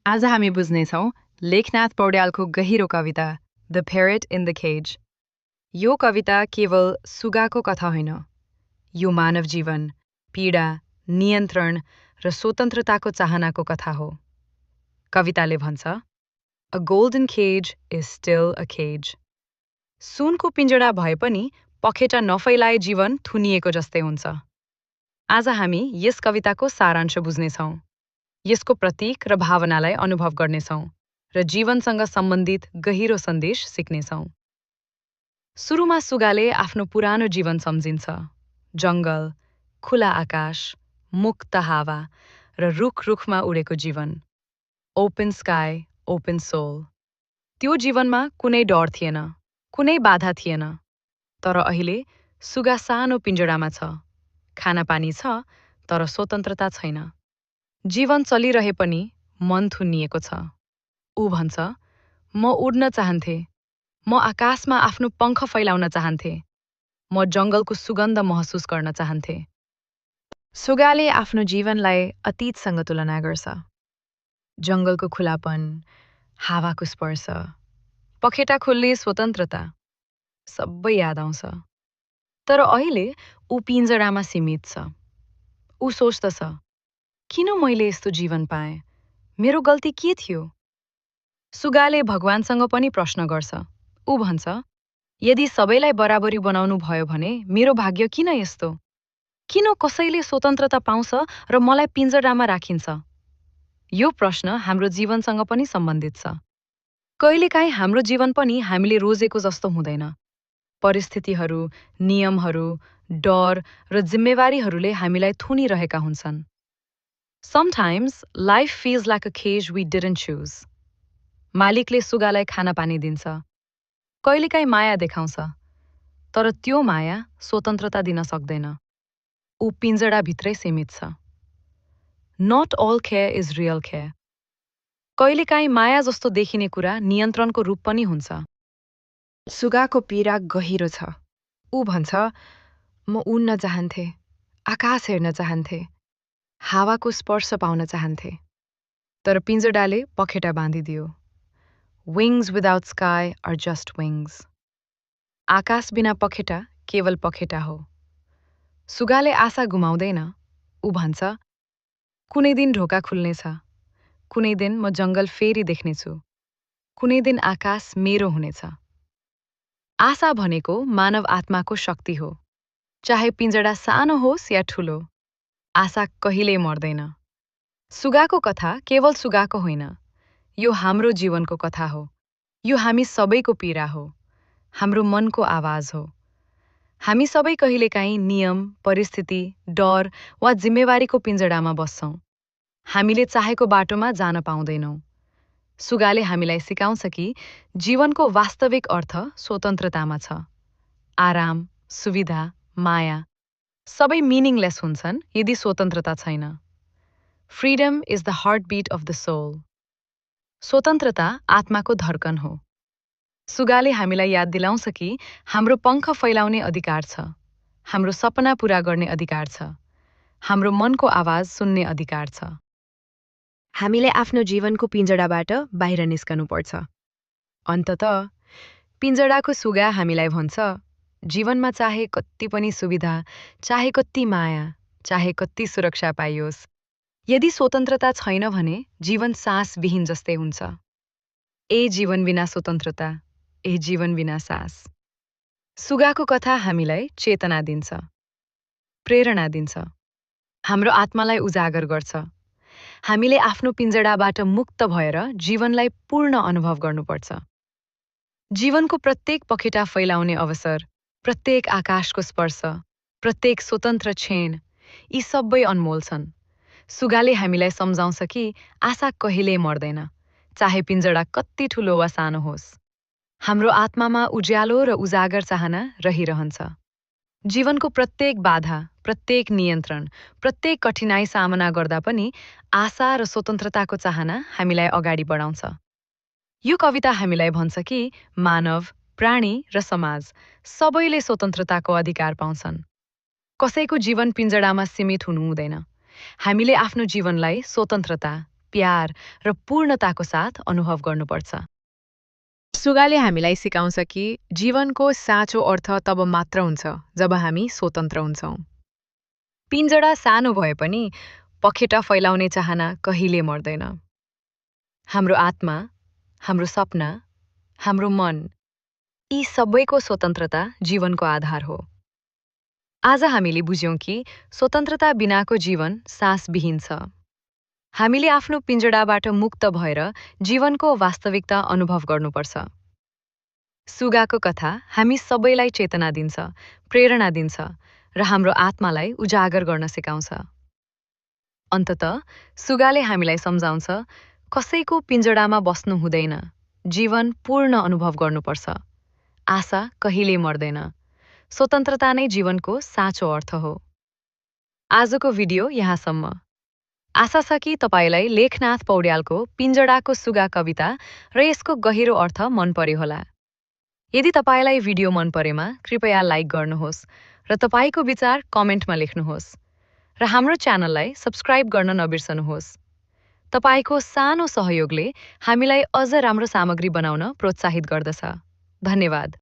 आज हामी बुझ्नेछौँ लेखनाथ पौड्यालको गहिरो कविता द प्यारेट इन द केज। यो कविता केवल सुगाको कथा होइन, यो मानव जीवन, पीडा, नियन्त्रण र स्वतन्त्रताको चाहनाको कथा हो। कविताले भन्छ, a golden cage is still a cage. सुनको पिंजडा भए पनि पखेटा नफैलाए जीवन थुनिएको जस्तै हुन्छ। आज हामी यस कविताको सारांश बुझ्नेछौँ, यसको प्रतीक र भावनालाई अनुभव गर्नेछौँ र जीवनसँग सम्बन्धित गहिरो सन्देश सिक्नेछौँ। सुरुमा सुगाले आफ्नो पुरानो जीवन सम्झिन्छ, जङ्गल, खुला आकाश, मुक्त हावा र रुखमा उडेको जीवन। Open sky, open soul. त्यो जीवनमा कुनै डर थिएन, कुनै बाधा थिएन। तर अहिले सुगा सानो पिंजडामा छ, खानापानी छ, तर स्वतन्त्रता छैन। जीवन चलिरहे पनि मन थुनिएको छ। ऊ भन्छ, म उड्न चाहन्थे, म आकाशमा आफ्नो पंख फैलाउन चाहन्थे, म जङ्गलको सुगन्ध महसुस गर्न चाहन्थे। सुगाले आफ्नो जीवनलाई अतीतसँग तुलना गर्छ। जङ्गलको खुलापन, हावाको स्पर्श, पखेटा खोल्ने स्वतन्त्रता, सबै याद आउँछ। तर अहिले ऊ पिंजडामा सीमित छ। ऊ सोच्दछ, किन मैले यस्तो जीवन पाएँ? मेरो गल्ती के थियो? सुगाले भगवानसँग पनि प्रश्न गर्छ। ऊ भन्छ, यदि सबैलाई बराबरी बनाउनु भयो भने मेरो भाग्य किन यस्तो? किन कसैले स्वतन्त्रता पाउँछ र मलाई पिंजडामा राखिन्छ? यो प्रश्न हाम्रो जीवनसँग पनि सम्बन्धित छ। कहिलेकाहीँ हाम्रो जीवन पनि हामीले रोजेको जस्तो हुँदैन। परिस्थितिहरू, नियमहरू, डर र जिम्मेवारीहरूले हामीलाई थुनिरहेका हुन्छन्। Sometimes life feels like a cage we didn't choose. मालिकले सुगालाई खाना पानी दिन्छ, कहिलेकाहीँ माया देखाउँछ, तर त्यो माया स्वतन्त्रता दिन सक्दैन। ऊ पिंजडाभित्रै सीमित छ। Not all care is real care. कहिलेकाहीँ माया जस्तो देखिने कुरा नियन्त्रणको रूप पनि हुन्छ। सुगाको पीडा गहिरो छ। ऊ भन्छ, म उड्न चाहन्थे, आकाश हेर्न चाहन्थे, हावाको स्पर्श पाउन चाहन्थे। तर पिंजडाले पखेटा बाँधिदियो। Wings without sky are just wings. आकाश बिना पखेटा केवल पखेटा हो। सुगाले आशा गुमाउँदैन। ऊ भन्छ, कुनै दिन ढोका खुल्नेछ, कुनै दिन म जङ्गल फेरि देख्नेछु, कुनै दिन आकाश मेरो हुनेछ। आशा भनेको मानव आत्माको शक्ति हो। चाहे पिंजडा सानो होस् या ठुलो, आशा कहिल्यै मर्दैन। सुगाको कथा केवल सुगाको होइन, यो हाम्रो जीवनको कथा हो। यो हामी सबैको पीडा हो, हाम्रो मनको आवाज हो। हामी सबै कहिलेकाहीँ नियम, परिस्थिति, डर वा जिम्मेवारीको पिंजडामा बस्छौँ। हामीले चाहेको बाटोमा जान पाउँदैनौँ। सुगाले हामीलाई सिकाउँछ कि जीवनको वास्तविक अर्थ स्वतन्त्रतामा छ। आराम, सुविधा, माया सबै मिनिङलेस हुन्छन् यदि स्वतन्त्रता छैन। Freedom is the heartbeat of the soul. स्वतन्त्रता आत्माको धड्कन हो। सुगाले हामीलाई याद दिलाउँछ कि हाम्रो पंख फैलाउने अधिकार छ, हाम्रो सपना पूरा गर्ने अधिकार छ, हाम्रो मनको आवाज सुन्ने अधिकार छ। हामीले आफ्नो जीवनको पिंजडाबाट बाहिर निस्कनु पर्छ। अन्ततः पिंजडाको सुगा हामीलाई भन्छ, जीवनमा चाहे कति पनि सुविधा, चाहे कति माया, चाहे कति सुरक्षा पाइयोस्, यदि स्वतन्त्रता छैन भने जीवन सास विहीन जस्तै हुन्छ। ए जीवन बिना स्वतन्त्रता, ए जीवन बिना सास। सुगाको कथा हामीलाई चेतना दिन्छ, प्रेरणा दिन्छ, हाम्रो आत्मालाई उजागर गर्छ। हामीले आफ्नो पिंजडाबाट मुक्त भएर जीवनलाई पूर्ण अनुभव गर्नुपर्छ। जीवनको प्रत्येक पखेटा फैलाउने अवसर, प्रत्येक आकाशको स्पर्श, प्रत्येक स्वतन्त्र क्षण, यी सबै अनमोल छन्। सुगाले हामीलाई सम्झाउँछ कि आशा कहिल्यै मर्दैन, चाहे पिंजडा कति ठुलो वा सानो होस्। हाम्रो आत्मामा उज्यालो र उजागर चाहना रहिरहन्छ। जीवनको प्रत्येक बाधा, प्रत्येक नियन्त्रण, प्रत्येक कठिनाई सामना गर्दा पनि आशा र स्वतन्त्रताको चाहना हामीलाई अगाडि बढाउँछ। यो कविता हामीलाई भन्छ कि मानव, प्राणी र समाज सबैले स्वतन्त्रताको अधिकार पाउँछन्। कसैको जीवन पिंजडामा सीमित हुनु हुँदैन। हामीले आफ्नो जीवनलाई स्वतन्त्रता, प्यार र पूर्णताको साथ अनुभव गर्नुपर्छ। सुगाले हामीलाई सिकाउँछ कि जीवनको साँचो अर्थ तब मात्र हुन्छ जब हामी स्वतन्त्र हुन्छौँ। पिञ्जडा सानो भए पनि पखेटा फैलाउने चाहना कहिले मर्दैन। हाम्रो आत्मा, हाम्रो सपना, हाम्रो मन, यी सबैको स्वतन्त्रता जीवनको आधार हो। आज हामीले बुझ्यौँ कि स्वतन्त्रता बिनाको जीवन सासविहीन छ। हामीले आफ्नो पिञ्जडाबाट मुक्त भएर जीवनको वास्तविकता अनुभव गर्नुपर्छ। सुगाको कथा हामी सबैलाई चेतना दिन्छ, प्रेरणा दिन्छ र हाम्रो आत्मालाई उजागर गर्न सिकाउँछ। अन्ततः सुगाले हामीलाई सम्झाउँछ, कसैको पिञ्जडामा बस्नु हुँदैन, जीवन पूर्ण अनुभव गर्नुपर्छ। आशा कहिल्यै मर्दैन। स्वतन्त्रता नै जीवनको साँचो अर्थ हो। आजको भिडियो यहाँसम्म। आशा छ कि तपाईलाई लेखनाथ पौड्यालको पिञ्जडाको सुगा कविता र यसको गहिरो अर्थ मन पर्यो होला। यदि तपाईलाई भिडियो मन परेमा कृपया लाइक गर्नुहोस् र तपाईको विचार कमेन्टमा लेख्नुहोस् र हाम्रो च्यानललाई सब्स्क्राइब गर्न नबिर्सनुहोस्। तपाईको सानो सहयोगले हामीलाई अझ राम्रो सामग्री बनाउन प्रोत्साहित गर्दछ। धन्यवाद।